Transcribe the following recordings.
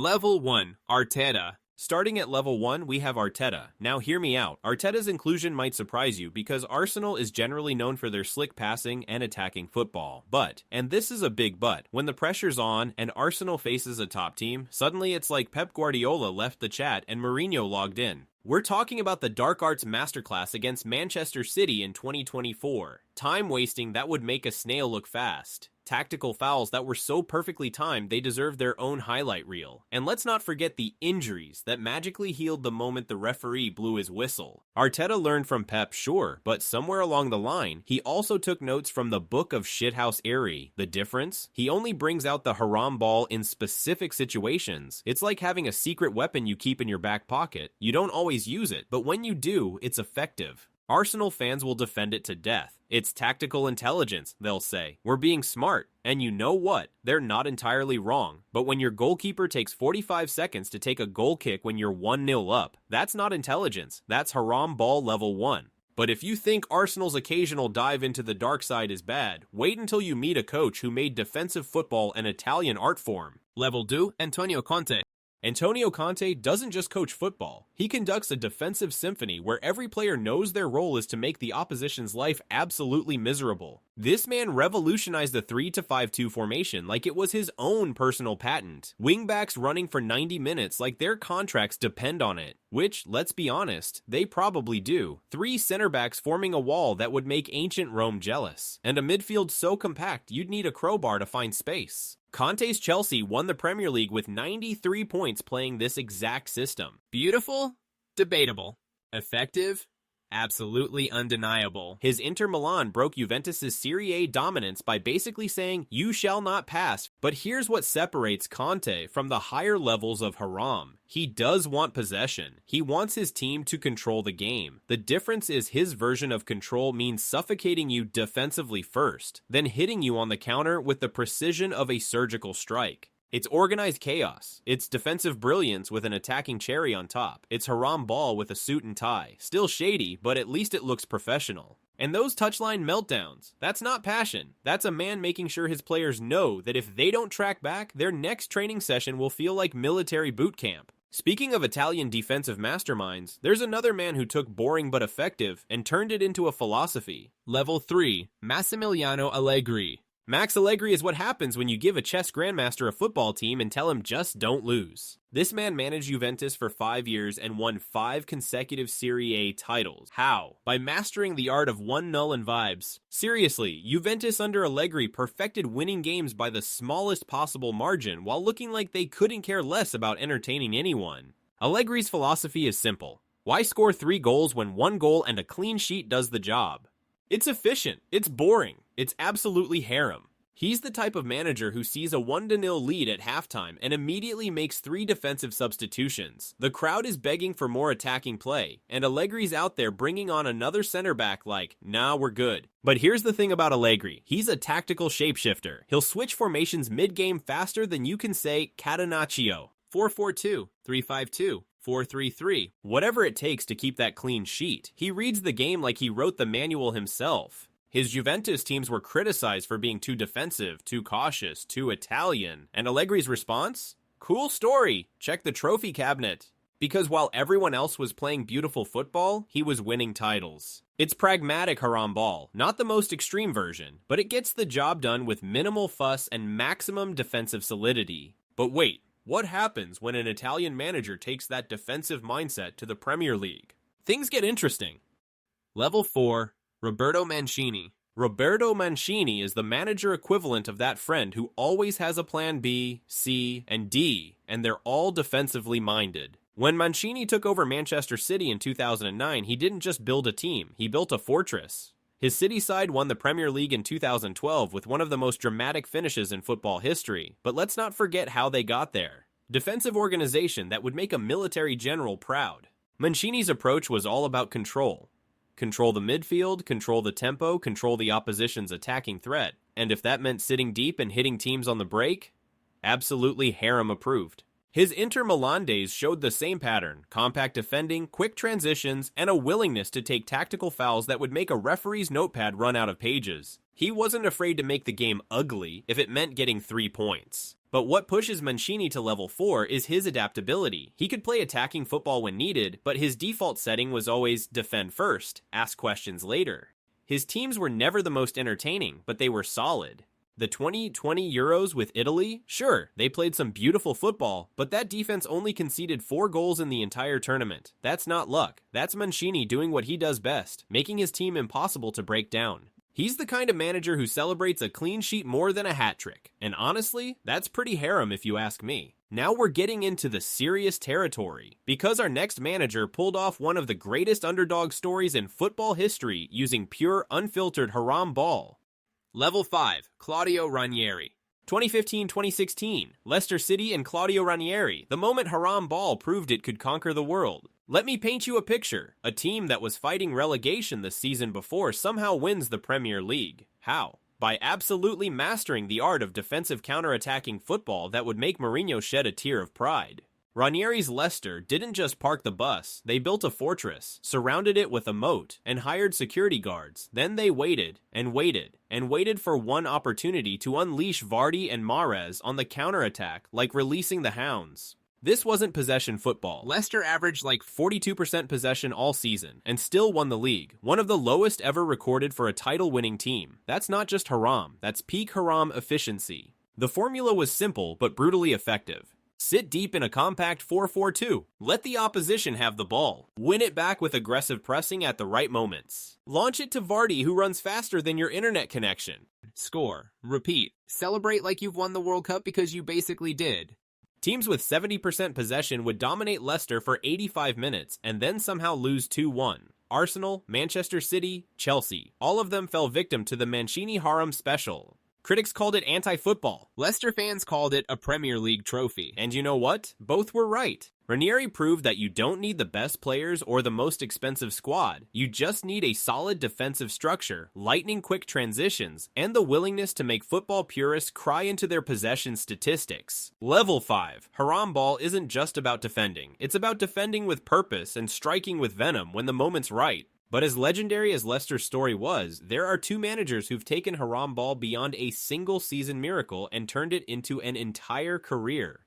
Level 1, Arteta. Starting at level 1, we have Arteta. Now hear me out. Arteta's inclusion might surprise you because Arsenal is generally known for their slick passing and attacking football. But, and this is a big but, when the pressure's on and Arsenal faces a top team, suddenly it's like Pep Guardiola left the chat and Mourinho logged in. We're talking about the dark arts masterclass against Manchester City in 2024. Time wasting that would make a snail look fast. Tactical fouls that were so perfectly timed they deserve their own highlight reel. And let's not forget the injuries that magically healed the moment the referee blew his whistle. Arteta learned from Pep, sure, but somewhere along the line, he also took notes from the book of Shithouse Airy. The difference? He only brings out the Haram Ball in specific situations. It's like having a secret weapon you keep in your back pocket. You don't always use it, but when you do, it's effective. Arsenal fans will defend it to death. It's tactical intelligence, they'll say. We're being smart. And you know what? They're not entirely wrong. But when your goalkeeper takes 45 seconds to take a goal kick when you're 1-0 up, that's not intelligence. That's Haram Ball level 1. But if you think Arsenal's occasional dive into the dark side is bad, wait until you meet a coach who made defensive football an Italian art form. Level 2, Antonio Conte. Antonio Conte doesn't just coach football. He conducts a defensive symphony where every player knows their role is to make the opposition's life absolutely miserable. This man revolutionized the 3-5-2 formation like it was his own personal patent. Wingbacks running for 90 minutes like their contracts depend on it. Which, let's be honest, they probably do. 3 center backs forming a wall that would make ancient Rome jealous. And a midfield so compact you'd need a crowbar to find space. Conte's Chelsea won the Premier League with 93 points playing this exact system. Beautiful? Debatable. Effective? Absolutely undeniable. His Inter Milan broke Juventus' Serie A dominance by basically saying, "You shall not pass." But here's what separates Conte from the higher levels of Haram. He does want possession. He wants his team to control the game. The difference is his version of control means suffocating you defensively first, then hitting you on the counter with the precision of a surgical strike. It's organized chaos. It's defensive brilliance with an attacking cherry on top. It's Haram Ball with a suit and tie. Still shady, but at least it looks professional. And those touchline meltdowns, that's not passion. That's a man making sure his players know that if they don't track back, their next training session will feel like military boot camp. Speaking of Italian defensive masterminds, there's another man who took boring but effective and turned it into a philosophy. Level 3, Massimiliano Allegri. Max Allegri is what happens when you give a chess grandmaster a football team and tell him just don't lose. This man managed Juventus for 5 years and won 5 consecutive Serie A titles. How? By mastering the art of 1-0 and vibes. Seriously, Juventus under Allegri perfected winning games by the smallest possible margin while looking like they couldn't care less about entertaining anyone. Allegri's philosophy is simple. Why score 3 goals when 1 goal and a clean sheet does the job? It's efficient. It's boring. It's absolutely harem. He's the type of manager who sees a 1-0 lead at halftime and immediately makes 3 defensive substitutions. The crowd is begging for more attacking play, and Allegri's out there bringing on another center back like, nah, we're good. But here's the thing about Allegri. He's a tactical shapeshifter. He'll switch formations mid-game faster than you can say catenaccio. 4-4-2, 3-5-2. 4-3-3, whatever it takes to keep that clean sheet. He reads the game like he wrote the manual himself. His Juventus teams were criticized for being too defensive, too cautious, too Italian. And Allegri's response? Cool story. Check the trophy cabinet. Because while everyone else was playing beautiful football, he was winning titles. It's pragmatic Haram Ball, not the most extreme version, but it gets the job done with minimal fuss and maximum defensive solidity. But wait. What happens when an Italian manager takes that defensive mindset to the Premier League? Things get interesting. Level 4, Roberto Mancini. Roberto Mancini is the manager equivalent of that friend who always has a plan B, C, and D, and they're all defensively minded. When Mancini took over Manchester City in 2009, he didn't just build a team, he built a fortress. His City side won the Premier League in 2012 with one of the most dramatic finishes in football history, but let's not forget how they got there. Defensive organization that would make a military general proud. Mancini's approach was all about control. Control the midfield, control the tempo, control the opposition's attacking threat. And if that meant sitting deep and hitting teams on the break, absolutely harem approved. His Inter Milan days showed the same pattern, compact defending, quick transitions, and a willingness to take tactical fouls that would make a referee's notepad run out of pages. He wasn't afraid to make the game ugly if it meant getting 3 points. But what pushes Mancini to level 4 is his adaptability. He could play attacking football when needed, but his default setting was always defend first, ask questions later. His teams were never the most entertaining, but they were solid. The 2020 Euros with Italy, sure, they played some beautiful football, but that defense only conceded 4 goals in the entire tournament. That's not luck. That's Mancini doing what he does best, making his team impossible to break down. He's the kind of manager who celebrates a clean sheet more than a hat trick. And honestly, that's pretty harem if you ask me. Now we're getting into the serious territory, because our next manager pulled off one of the greatest underdog stories in football history using pure, unfiltered Haram Ball. Level 5, Claudio Ranieri. 2015-2016, Leicester City and Claudio Ranieri, the moment Haram Ball proved it could conquer the world. Let me paint you a picture. A team that was fighting relegation the season before somehow wins the Premier League. How? By absolutely mastering the art of defensive counter-attacking football that would make Mourinho shed a tear of pride. Ranieri's Leicester didn't just park the bus, they built a fortress, surrounded it with a moat, and hired security guards. Then they waited, and waited, and waited for one opportunity to unleash Vardy and Mahrez on the counter-attack, like releasing the hounds. This wasn't possession football. Leicester averaged like 42% possession all season, and still won the league, one of the lowest ever recorded for a title-winning team. That's not just haram, that's peak haram efficiency. The formula was simple, but brutally effective. Sit deep in a compact 4-4-2. Let the opposition have the ball. Win it back with aggressive pressing at the right moments. Launch it to Vardy, who runs faster than your internet connection. Score. Repeat. Celebrate like you've won the World Cup because you basically did. Teams with 70% possession would dominate Leicester for 85 minutes and then somehow lose 2-1. Arsenal, Manchester City, Chelsea. All of them fell victim to the Mancini Haram special. Critics called it anti-football. Leicester fans called it a Premier League trophy. And you know what? Both were right. Ranieri proved that you don't need the best players or the most expensive squad. You just need a solid defensive structure, lightning-quick transitions, and the willingness to make football purists cry into their possession statistics. Level 5. Haram Ball isn't just about defending. It's about defending with purpose and striking with venom when the moment's right. But as legendary as Leicester's story was, there are 2 managers who've taken Haram Ball beyond a single season miracle and turned it into an entire career.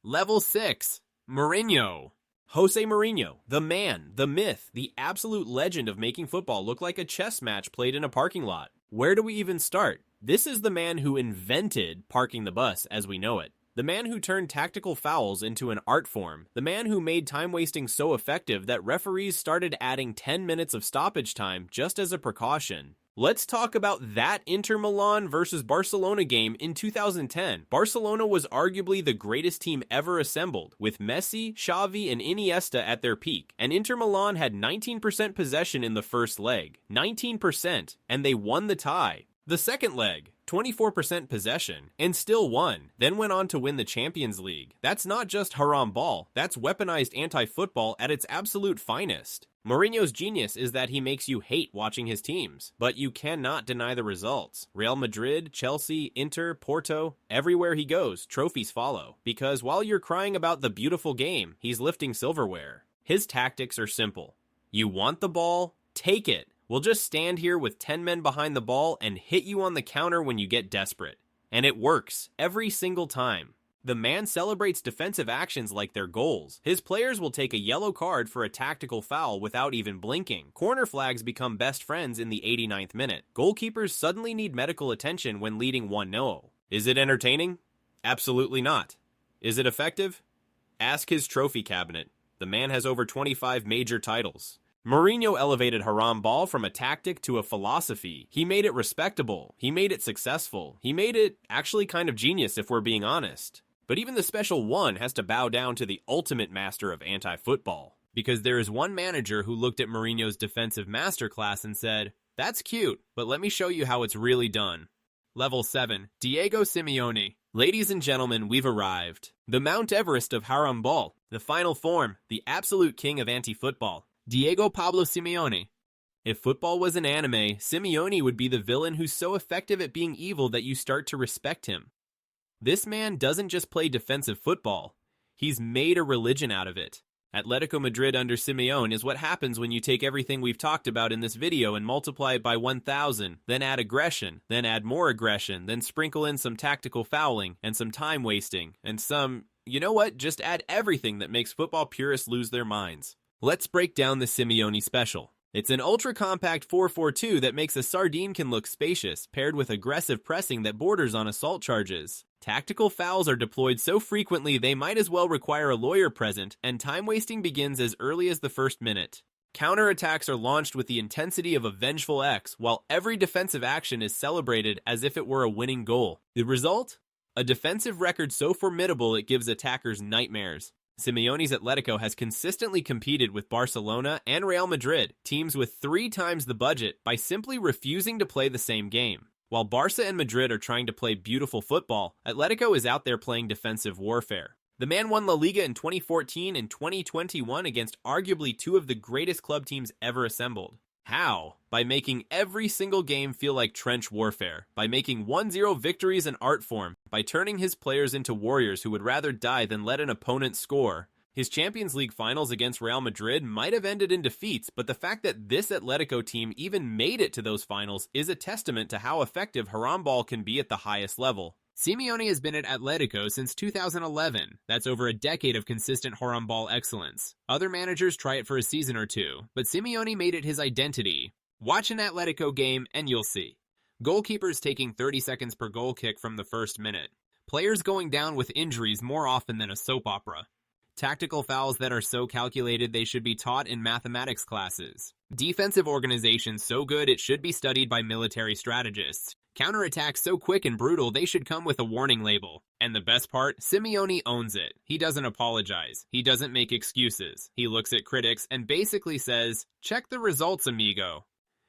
Level 6. Mourinho. José Mourinho, the man, the myth, the absolute legend of making football look like a chess match played in a parking lot. Where do we even start? This is the man who invented parking the bus as we know it. The man who turned tactical fouls into an art form. The man who made time wasting so effective that referees started adding 10 minutes of stoppage time just as a precaution. Let's talk about that Inter Milan versus Barcelona game in 2010. Barcelona was arguably the greatest team ever assembled, with Messi, Xavi, and Iniesta at their peak. And Inter Milan had 19% possession in the first leg. 19%, and they won the tie. The second leg, 24% possession, and still won, then went on to win the Champions League. That's not just Haram Ball, that's weaponized anti-football at its absolute finest. Mourinho's genius is that he makes you hate watching his teams, but you cannot deny the results. Real Madrid, Chelsea, Inter, Porto, everywhere he goes, trophies follow. Because while you're crying about the beautiful game, he's lifting silverware. His tactics are simple. You want the ball? Take it. We'll just stand here with 10 men behind the ball and hit you on the counter when you get desperate. And it works, every single time. The man celebrates defensive actions like they're goals. His players will take a yellow card for a tactical foul without even blinking. Corner flags become best friends in the 89th minute. Goalkeepers suddenly need medical attention when leading 1-0. Is it entertaining? Absolutely not. Is it effective? Ask his trophy cabinet. The man has over 25 major titles. Mourinho elevated Haram Ball from a tactic to a philosophy. He made it respectable. He made it successful. He made it actually kind of genius if we're being honest. But even the special one has to bow down to the ultimate master of anti-football. Because there is one manager who looked at Mourinho's defensive masterclass and said, "That's cute, but let me show you how it's really done." Level 7, Diego Simeone. Ladies and gentlemen, we've arrived. The Mount Everest of Haram Ball. The final form. The absolute king of anti-football. Diego Pablo Simeone. If football was an anime, Simeone would be the villain who's so effective at being evil that you start to respect him. This man doesn't just play defensive football. He's made a religion out of it. Atletico Madrid under Simeone is what happens when you take everything we've talked about in this video and multiply it by 1,000, then add aggression, then add more aggression, then sprinkle in some tactical fouling, and some time wasting, and some, you know what, just add everything that makes football purists lose their minds. Let's break down the Simeone special. It's an ultra-compact 4-4-2 that makes a sardine can look spacious, paired with aggressive pressing that borders on assault charges. Tactical fouls are deployed so frequently they might as well require a lawyer present, and time wasting begins as early as the first minute. Counterattacks are launched with the intensity of a vengeful X, while every defensive action is celebrated as if it were a winning goal. The result? A defensive record so formidable it gives attackers nightmares. Simeone's Atletico has consistently competed with Barcelona and Real Madrid, teams with 3 times the budget, by simply refusing to play the same game. While Barca and Madrid are trying to play beautiful football, Atletico is out there playing defensive warfare. The man won La Liga in 2014 and 2021 against arguably 2 of the greatest club teams ever assembled. How? By making every single game feel like trench warfare, by making 1-0 victories an art form, by turning his players into warriors who would rather die than let an opponent score. His Champions League finals against Real Madrid might have ended in defeats, but the fact that this Atletico team even made it to those finals is a testament to how effective Haram Ball can be at the highest level. Simeone has been at Atletico since 2011. That's over a decade of consistent Haram Ball excellence. Other managers try it for a season or 2, but Simeone made it his identity. Watch an Atletico game and you'll see. Goalkeepers taking 30 seconds per goal kick from the first minute. Players going down with injuries more often than a soap opera. Tactical fouls that are so calculated they should be taught in mathematics classes. Defensive organization so good it should be studied by military strategists. Counterattacks so quick and brutal they should come with a warning label. And the best part, Simeone owns it. He doesn't apologize. He doesn't make excuses. He looks at critics and basically says, "Check the results, amigo."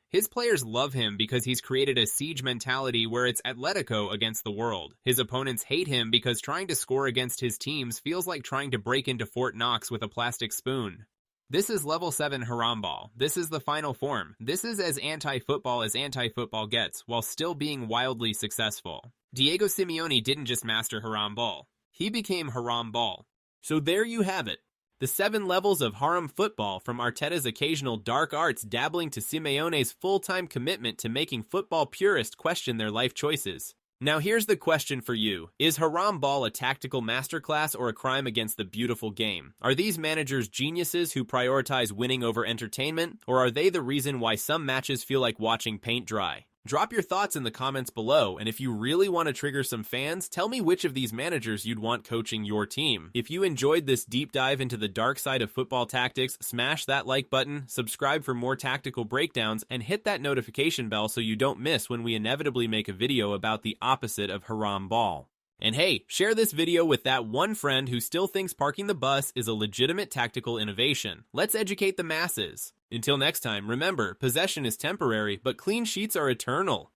His players love him because he's created a siege mentality where it's Atletico against the world. His opponents hate him because trying to score against his teams feels like trying to break into Fort Knox with a plastic spoon. This is level 7 Haram Ball. This is the final form. This is as anti-football as anti-football gets, while still being wildly successful. Diego Simeone didn't just master Haram Ball. He became Haram Ball. So there you have it. The 7 levels of Haram football, from Arteta's occasional dark arts dabbling to Simeone's full-time commitment to making football purists question their life choices. Now here's the question for you. Is Haram Ball a tactical masterclass or a crime against the beautiful game? Are these managers geniuses who prioritize winning over entertainment, or are they the reason why some matches feel like watching paint dry? Drop your thoughts in the comments below, and if you really want to trigger some fans, tell me which of these managers you'd want coaching your team. If you enjoyed this deep dive into the dark side of football tactics, smash that like button, subscribe for more tactical breakdowns, and hit that notification bell so you don't miss when we inevitably make a video about the opposite of Haram Ball. And hey, share this video with that one friend who still thinks parking the bus is a legitimate tactical innovation. Let's educate the masses. Until next time, remember, possession is temporary, but clean sheets are eternal.